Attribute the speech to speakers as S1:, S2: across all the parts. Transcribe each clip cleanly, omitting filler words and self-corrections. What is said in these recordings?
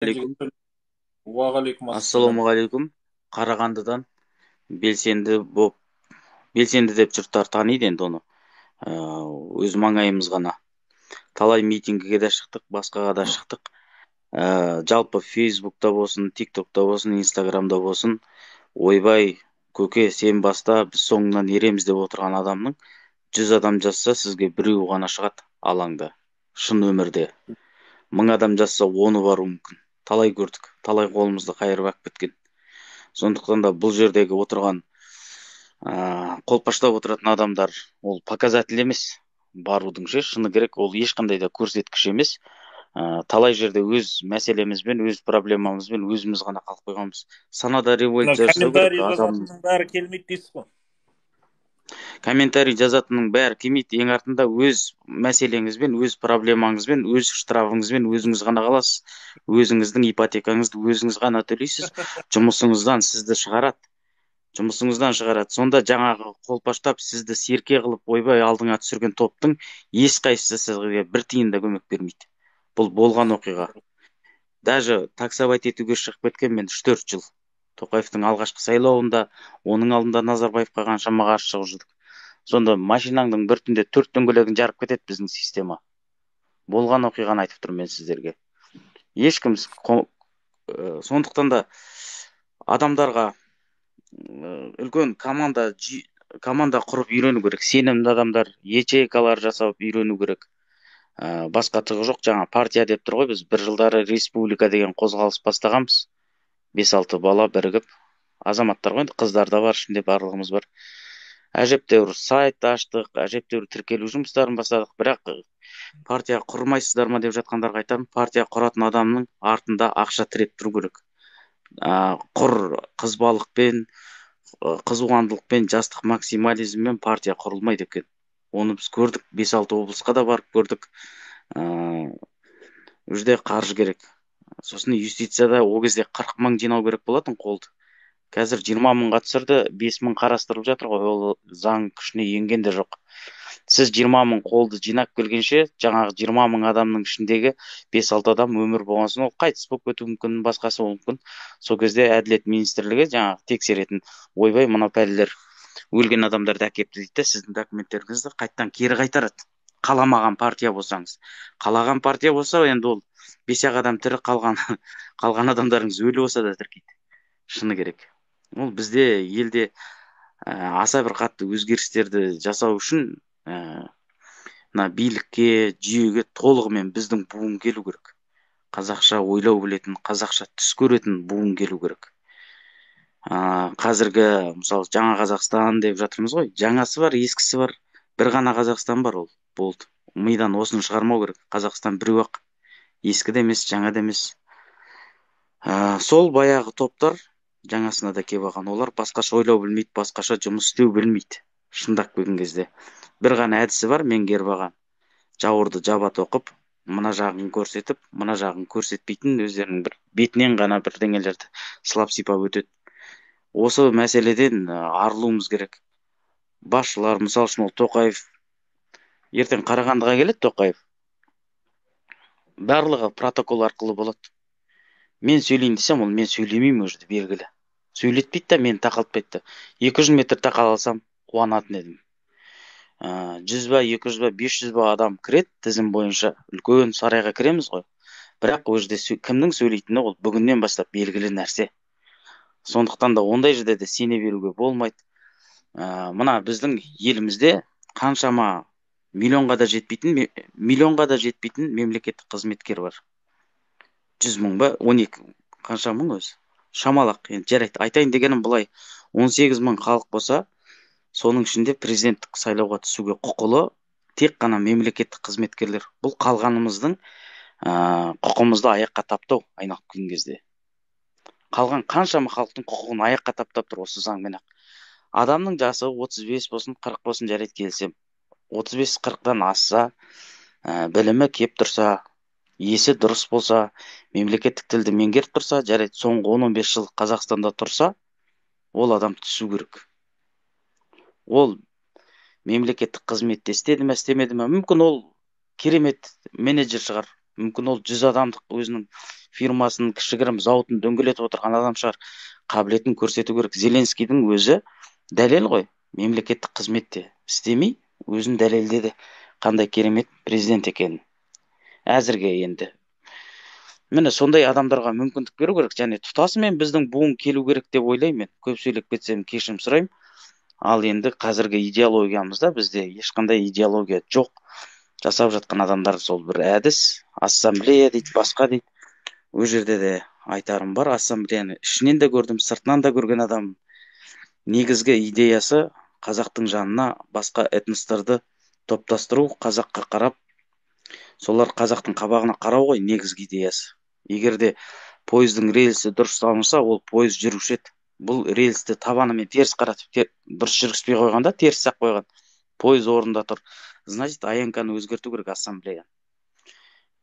S1: Алейкум.
S2: Уағалейкум ассалам.
S1: Ассалаумағалейкум. Қарағандыдан белсенді боп, белсенді деп жұрттар таниды енді оны. Өз маңайымыз ғана. Талай митингіге де шықтық, басқаға да шықтық. Жалпы Фейсбукта болсын, ТикТокта болсын, Инстаграмда болсын, ойбай, көке, сен баста, біз соңынан ереміз деп отырған адамның 100 адам жазса, сізге біреу ғана шығады алаңда. Шын өмірде. 1000 адам жазса, 10-ы баруы мүмкін. Талай көрдік, талай қолымызды қайырып әкеп кеткен. Сондықтан да бұл жердегі отырған қолпаштап отыратын адамдар ол показатель емес. Барудың ше шыны керек, ол ешқандай да көрсеткіш емес. Талай жерде өз мәселемізбен, өз проблемамызбен өзіміз ғана қалып қойғанбыз. Санада
S2: Мына
S1: революция жасау керек
S2: комментарий
S1: адам.
S2: жазатынның бәрі келмейді дейсіз ғой.
S1: Комментарий жазатынның бәрі келмейді. Ең артында өз мәселеңізбен, өз проблемаңызбен, өз штрафыңызбен өзіңіз ғана қаласыз. Өзіңіздің ипотекаңызды өзіңіз ғана төлейсіз. Жұмысыңыздан сізді шығарады. Сонда жаңағы қолпаштап сізді серке қылып ойбай алдыңа түсірген топтың ешқайсысы сізге бір тиын да көмек бермейді. Бұл болған оқиға. Даже таксовать етуге шығып кеткен мен 3-4 жыл. Тоқаевтың алғашқы сайлауында, оның алдында Назарбаевқа қаншама қарсы шығып жүрдік. Сонда машинаңның бір түнде 4 дөңгелегін жарып кетеді біздің система. Болған оқиғаны айтып тұрмын мен сіздерге. Ешкім сондықтан да адамдарға үлкен команда құрып үйрену керек. Сенімді адамдар, ячейкалар жасап үйрену керек. Басқа түгі жоқ. Жаңа партия деп тұр ғой, біз бір жылдары республика деген қозғалыс бастағанбыз. 5-6 бала бірігіп, азаматтар ғой, қыздар да бар, ішінде барлығымыз бар. Әжептәуір сайт аштық, әжептәуір тіркелу жұмыстарын бастадық. Бірақ партия құрмайсыздар ма деп жатқандарға айтамын, партия құратын адамның артында ақша тіреп тұру керек. Құр қызбалықпен, қызуандылықпен, жастық максимализммен партия құрылмайды екен. Оны біз көрдік, 5-6 облысқа да барып көрдік. Ол жерде қаржы керек. Сосын юстицияда ол кезде 40 мың жинау керек болатын қолды. Қазір 20 мыңға түсірді, 5 мың қарастырылып жатыр ғой, ол заң күшіне енген де жоқ. Сіз 20 мың қолды жинап келгенше, жаңағы 20 мың адамның ішіндегі 5-6 адам өмір болған соң ол қайтыс болып кетуі мүмкін, басқасы болуы мүмкін. Сол кезде әділет министрлігі жаңағы тексеретін, ойбай, мына пәлелер өлген адамдарды әкепті дейді, сіздің документтеріңізді қайттан кері қайтарады. Қаламаған партия болсаңыз. Қалаған партия болса, енді ол 5-ақ адам тірі қалған адамдарыңыз өлі болса да тіркейді. Шыны керек. Ол бізде елде аса бір қатты өзгерістерді жасау үшін мына билікке, жүйеге толығымен біздің буын келу керек. Қазақша ойлау білетін, қазақша түс көретін буын келу керек. Қазіргі мысалы жаңа Қазақстан деп жатырмыз ғой, жаңасы бар, ескісі бар. Бір ғана Қазақстан бар, ол болды. Мидан осыны шығармау керек. Қазақстан біреу ақ, ескі де емес, жаңа да емес. Сол баяғы топтар жаңасына да келіп алған. Олар басқаша ойлау білмейді, басқаша жұмыс істеу білмейді. Шындап келген кезде. Бір ғана әдісі бар, меңгеріп алған. Жауырды жаба тоқып, мына жағын көрсетіп, мына жағын көрсетпейтін өздерінің бір бетінен ғана бірдеңелерді сылап сипап өтеді. Осы мәселеден арылуымыз керек. Басшылар, мысалы үшін ол Тоқаев, ертең Қарағандыға келеді Тоқаев. Барлығы протокол арқылы болады. Мен сөйлейін десем, ол мен сөйлемеймін уже белгілі. Сөйлетпейді да, мені тақалтпайды да. 200 метр тақалсам қуанатын едім. 100 ба, 200 ба, 500 ба адам кіреді тізім бойынша. Үлкен сарайға кіреміз ғой. Бірақ ол жерде кімнің сөйлейтіні ол бүгіннен бастап белгілі нәрсе. Сондықтан да ондай жерде де сене беруге болмайды. Мына біздің елімізде қаншама миллионға да жетпейтін мемлекеттік қызметкер бар. 100 мың ба, 12, қанша мың өзі? Шамалақ, енді жарайды. Айтайын дегенім былай, 18 мың халық болса, соның ішінде президенттік сайлауға түсуге құқылы тек қана мемлекеттік қызметкерлер. Бұл қалғанымыздың құқымызды аяққа таптау айналып келген кезде. Қалған қаншама халықтың құқығын аяққа таптап тұр осы заңмен ақ. Адамның жасы 35 болсын, 40 болсын, жарайды келсем. 35-40-дан асса, білімі кеп тұрса, есі дұрыс болса, мемлекеттік тілді меңгеріп тұрса, жарайды, соңғы 10-15 жыл Қазақстанда тұрса, ол адам түсу керек. Ол мемлекеттік қызметте істеді ме, істемеді ме, мүмкін ол керемет менеджер шығар, мүмкін ол 100 адамдық өзінің фирмасын, кішігірім зауытын дөңгелетіп отырған адам шығар. Қабілетін көрсету керек. Зеленскийдің өзі дәлел ғой. Мемлекеттік қызметте істемей, өзін дәлелдеді. Қандай керемет президент екенін. Әзірге енді. Міне сондай адамдарға мүмкіндік беру керек, және тұтасымен біздің буын келу керек деп ойлаймын мен. Көп сөйлеп кетсем кешірім сұраймын. Ал енді қазіргі идеологиямызда бізде ешқандай идеология жоқ. Жасап жатқан адамдар сол бір әдіс, ассамблея дейді, басқа дейді. Ол жерде де айтарым бар, ассамблеяны ішінен де көрдім, сыртынан да көрген адам. Негізгі идеясы қазақтың жанына басқа этностарды топтастыру, қазаққа қарап, солар қазақтың қабағына қарау ғой негізгі идеясы. Егер де пойыздың рельсі дұрыс салынса, ол пойыз жүруші еді. Бұл рельсті табанымен теріс қаратып, дұрыс жүргізбей қойғанда, теріс сақ қойған. Пойыз орында тұр. Значит, АНК-ны өзгерту керек, ассамблея.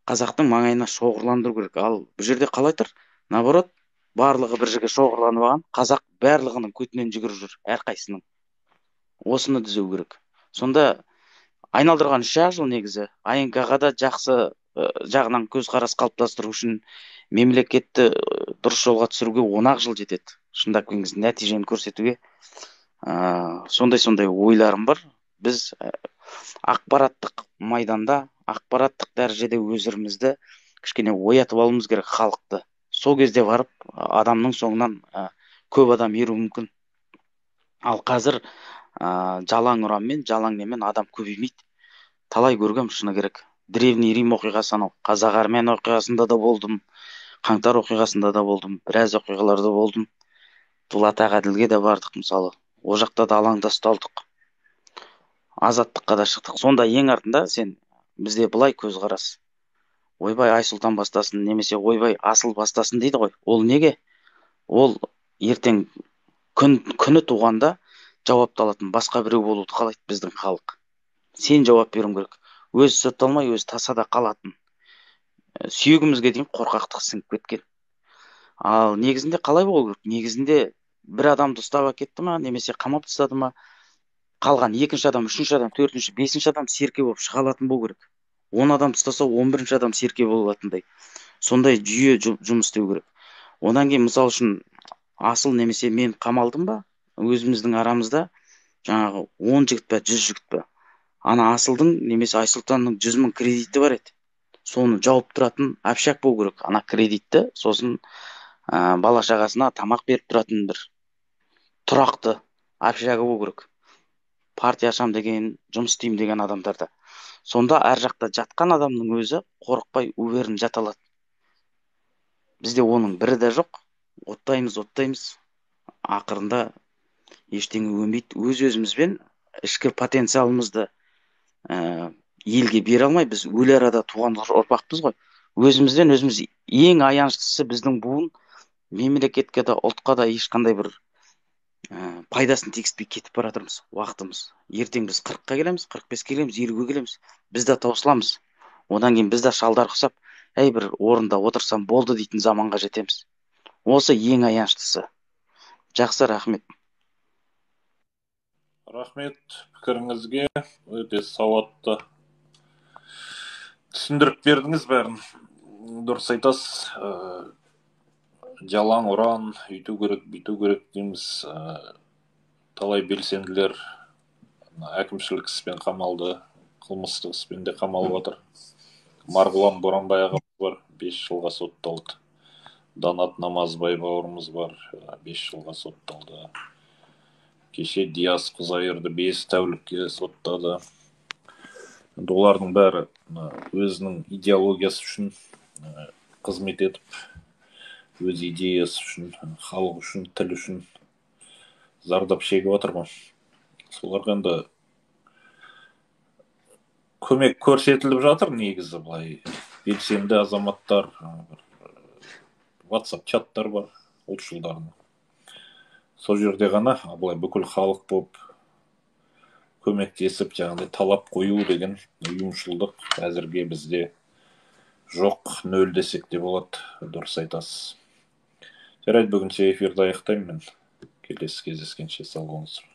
S1: Қазақтың маңайына шоғырландыру керек. Ал бұл жерде қалай тұр? Наоборот, барлығы бір жерге шоғырланып алған. Қазақ барлығының көтінен жүгіріп жүр, әрқайсының. Осыны түзеу керек. Сонда айналдырған 3 жыл негізі. АНК-ға да жақсы жағынан көзқарас қалыптастыру үшін, мемлекетті дұрыс жолға түсіруге 10 жыл жетеді. Шындап келген кезде нәтижені көрсетуге. Сондай ойларым бар. Біз ақпараттық майданда, ақпараттық дәрежеде өзімізді кішкене оятып алуымыз керек, халықты. Сол кезде барып адамның соңынан көп адам еру мүмкін. Ал қазір жалаң ұранмен, жалаң немен адам көбеймейді. Талай көргем, шыны керек. Древний Рим оқиғасы, анау қазақ армян оқиғасында да болдым, қаңтар оқиғасында да болдым, біраз оқиғаларда болдым. Дулат Ағаділге де бардық, мысалы. О жақта да алаңда ұсталдық. Азаттыққа да шықтық. Сонда ең артында бізде былай көзқарас. Ойбай Айсұлтан бастасын, немесе ойбай Асыл бастасын дейді ғой. Ол неге? Ол ертең күні туғанда жауапты алатын басқа біреу болуды қалайды біздің халық. Сен жауап беруің керек. Өзі сотталмай, өзі тасада қалатын. Сүйегімізге дейін қорқақтық сіңіп кеткен. Ал негізінде қалай болу керек? Негізінде бір адамды ұстап әкетті ма, немесе қамап тастады ма, қалған 2-ші адам, 3-ші адам, 4-ші, 5-ші адам серке болып шыға алатын болу керек. 10 адам ұстаса 11-ші адам серке болатындай. Сондай жүйе жұмыс істеу керек. Одан кейін, мысалы үшін, Асыл немесе мен қамалдым ба, өзіміздің арамызда жаңағы 10 жігіт па, 100 жігіт па. Ана Асылдың немесе Айсұлтанның 100 мың кредиті бар еді. Соны жауып тұратын общак болу керек. Ана кредитті, сосын бала шағасына тамақ беріп тұратын бір тұрақты общагы болу керек. Партия ашам деген, жұмыс істеймін деген адамдарда. Сонда әр жақта жатқан адамның өзі қорықпай өверін жата алады. Бізде оның бірі де жоқ. Оттаймыз. Ақырында ештеңе өнбейді. Өз-өзімізбен ішкі потенциалымызды елге бере алмай, біз өлі арада туған ұрпақпыз ғой. Өзімізден өзіміз ең аяныштысы біздің буын мемлекетке де, ұлтқа да ешқандай бір пайдасын тигізбей кетіп бара жатырмыз, уақытымыз. Ертең біз 40-қа келеміз, 45-ке келеміз, 50-ге келеміз. Біз де таусыламыз. Одан кейін біз де шалдар құсап, бір орында отырсам болды дейтін заманға жетеміз. Осы ең аяныштысы. Жақсы, рахмет.
S2: Рахмет пікіріңізге, өте сауатты түсіндіріп бердіңіз бәрін. Дұрыс айтасыз. Жалаң ұран, үйту керек, бүйту керек дейміз. Талай белсенділер әкімшілік іспен қамалды, қылмыстық іспен де қамалып жатыр. Марғұлан Боранбай ағамыз бар, 5 жылға сотталды. Данат Намазбай бауырымыз бар, 5 жылға сотталды. Кеше Диас Құзайырды 5 тәулікке соттады. Олардың бәрі өзінің идеологиясы үшін қызмет етіп, өз идеясы үшін, халық үшін, тіл үшін зардап шегіп отыр ғой. Соларға енді көмек көрсетіліп жатыр негізі, былай белсенді азаматтар, WhatsApp чаттар бар ұлтшылдардың. Сол жерде ғана былай бүкіл халық болып көмектесіп, жаңағыдай талап қою деген ұйымшылдық әзірге бізде жоқ, нөл десек те болады. Дұрыс айтасыз. Жарайды, бүгінше эфирді аяқтаймын мен. Келесі кездескенше сау болыңыздар.